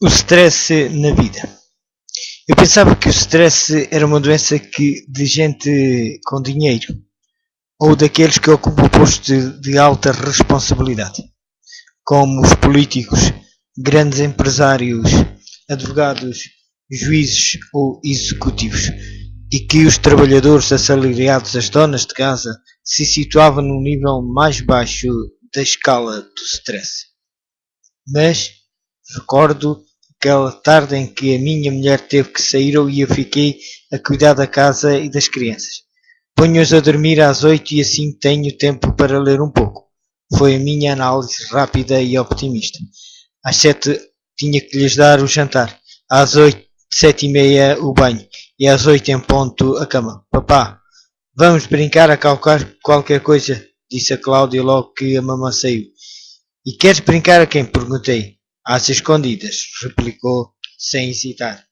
O stress na vida. Eu pensava que o stress era uma doença de gente com dinheiro ou daqueles que ocupam postos de alta responsabilidade, como os políticos, grandes empresários, advogados, juízes ou executivos, e que os trabalhadores assalariados, as donas de casa, se situavam no nível mais baixo da escala do stress. Mas recordo aquela tarde em que a minha mulher teve que sair e eu fiquei a cuidar da casa e das crianças. Ponho-os a dormir às 8 e assim tenho tempo para ler um pouco. Foi a minha análise rápida e optimista. Às 7 tinha que lhes dar o jantar. Às 8, 7:30 o banho. E às 8 em ponto a cama. Papá, vamos brincar a calcar qualquer coisa, disse a Cláudia logo que a mamã saiu. E queres brincar a quem? Perguntei. Às escondidas, replicou sem hesitar.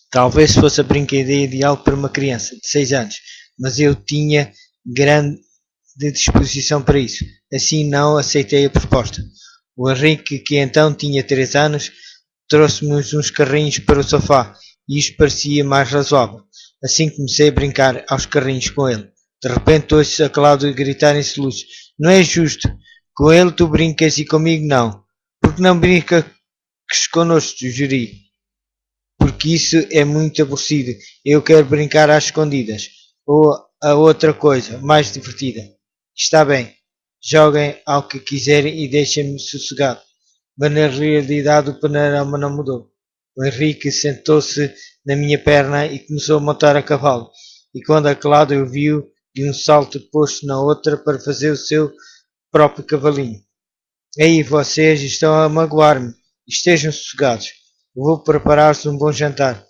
Talvez fosse a brincadeira ideal para uma criança de 6 anos, mas eu tinha grande disposição para isso. Assim não aceitei a proposta. O Henrique, que então tinha 3 anos, trouxe-me uns carrinhos para o sofá e isto parecia mais razoável. Assim comecei a brincar aos carrinhos com ele. De repente ouço a Cláudia gritar em soluços. Não é justo. Com ele tu brincas e comigo não. Porque não brincas connosco, sugeri. Porque isso é muito aborrecido. Eu quero brincar às escondidas. Ou a outra coisa, mais divertida. Está bem. Joguem ao que quiserem e deixem-me sossegado. Mas na realidade o panorama não mudou. O Henrique sentou-se na minha perna e começou a montar a cavalo. E quando a Cláudia o viu, de um salto posto na outra para fazer o seu próprio cavalinho. Aí vocês estão a magoar-me. Estejam sossegados. Vou preparar-vos um bom jantar.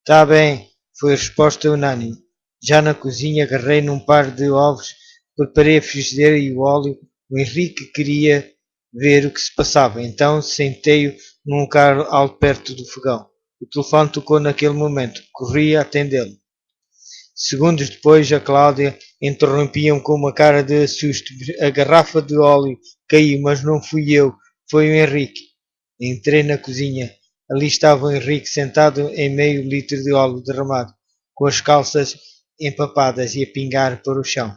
Tá bem, foi a resposta unânime. Já na cozinha agarrei num par de ovos, preparei a frigideira e o óleo. O Henrique queria ver o que se passava, então sentei-o num lugar alto perto do fogão. O telefone tocou naquele momento. Corri a atendê-lo. Segundos depois, a Cláudia interrompia-me com uma cara de assusto. A garrafa de óleo caiu, mas não fui eu, foi o Henrique. Entrei na cozinha. Ali estava o Henrique sentado em meio litro de óleo derramado, com as calças empapadas e a pingar para o chão.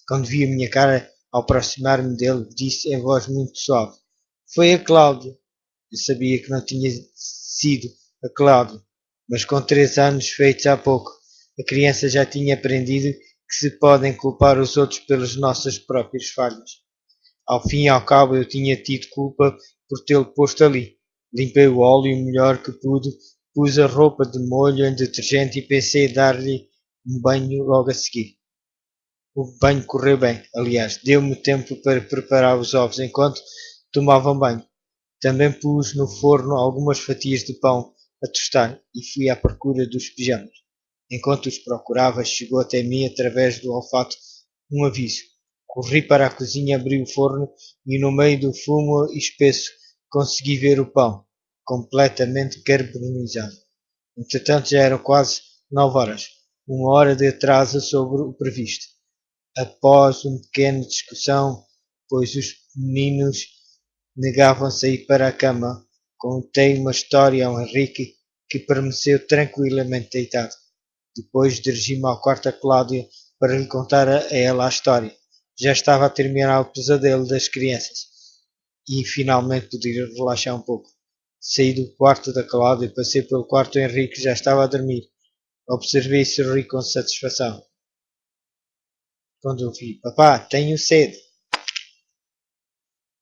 Quando vi a minha cara ao aproximar-me dele, disse em voz muito suave. Foi a Cláudia. Eu sabia que não tinha sido a Cláudia, mas com 3 anos feitos há pouco, a criança já tinha aprendido que se podem culpar os outros pelas nossas próprias falhas. Ao fim e ao cabo eu tinha tido culpa por tê-lo posto ali. Limpei o óleo o melhor que pude, pus a roupa de molho em detergente e pensei em dar-lhe um banho logo a seguir. O banho correu bem, aliás, deu-me tempo para preparar os ovos enquanto tomavam banho. Também pus no forno algumas fatias de pão a tostar e fui à procura dos pijamas. Enquanto os procurava, chegou até mim através do olfato um aviso. Corri para a cozinha, abri o forno e no meio do fumo espesso consegui ver o pão, completamente carbonizado. Entretanto já eram quase 9 horas, 1 hora de atraso sobre o previsto. Após uma pequena discussão, pois os meninos negavam-se a ir para a cama, contei uma história ao Henrique que permaneceu tranquilamente deitado. Depois dirigi-me ao quarto da Cláudia para lhe contar a ela a história. Já estava a terminar o pesadelo das crianças e finalmente podia relaxar um pouco. Saí do quarto da Cláudia e passei pelo quarto do Henrique que já estava a dormir. Observei e sorri com satisfação. Quando eu vi, papá, tenho sede.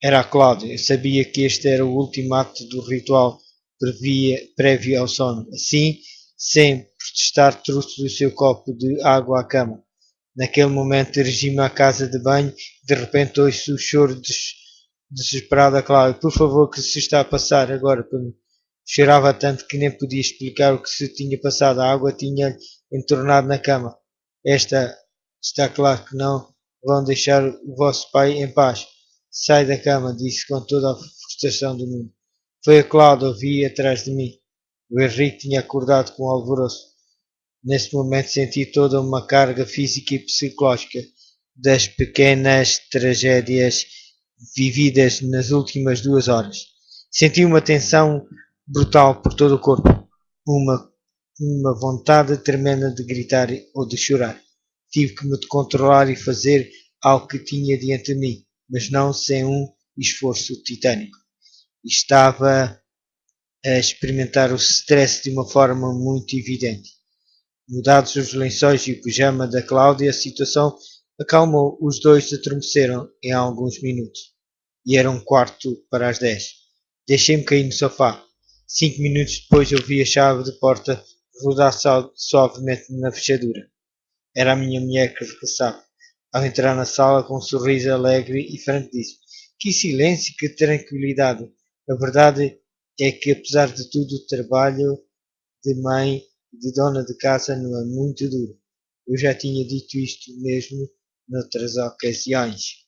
Era a Cláudia. Eu sabia que este era o último ato do ritual prévio ao sono. Assim, sem protestar, trouxe o seu copo de água à cama. Naquele momento dirigi-me à casa de banho e de repente ouço o choro desesperado da Cláudia. Por favor, que se está a passar agora por mim? Chorava tanto que nem podia explicar o que se tinha passado. A água tinha entornado na cama. Está claro que não vão deixar o vosso pai em paz. Sai da cama, disse com toda a frustração do mundo. Foi a Cláudia, ouvi atrás de mim. O Henrique tinha acordado com alvoroço. Nesse momento senti toda uma carga física e psicológica das pequenas tragédias vividas nas últimas 2 horas. Senti uma tensão brutal por todo o corpo, uma, uma vontade tremenda de gritar ou de chorar. Tive que me controlar e fazer ao que tinha diante de mim, mas não sem um esforço titânico. Estava a experimentar o stress de uma forma muito evidente. Mudados os lençóis e o pijama da Cláudia, a situação acalmou. Os dois adormeceram em alguns minutos. E era 9:15. Deixei-me cair no sofá. 5 minutos depois ouvi a chave de porta rodar suavemente na fechadura. Era a minha mulher que regressava. Ao entrar na sala com um sorriso alegre e franco disse: Que silêncio, que tranquilidade! A verdade é que, apesar de tudo, o trabalho de mãe e de dona de casa não é muito duro. Eu já tinha dito isto mesmo noutras ocasiões.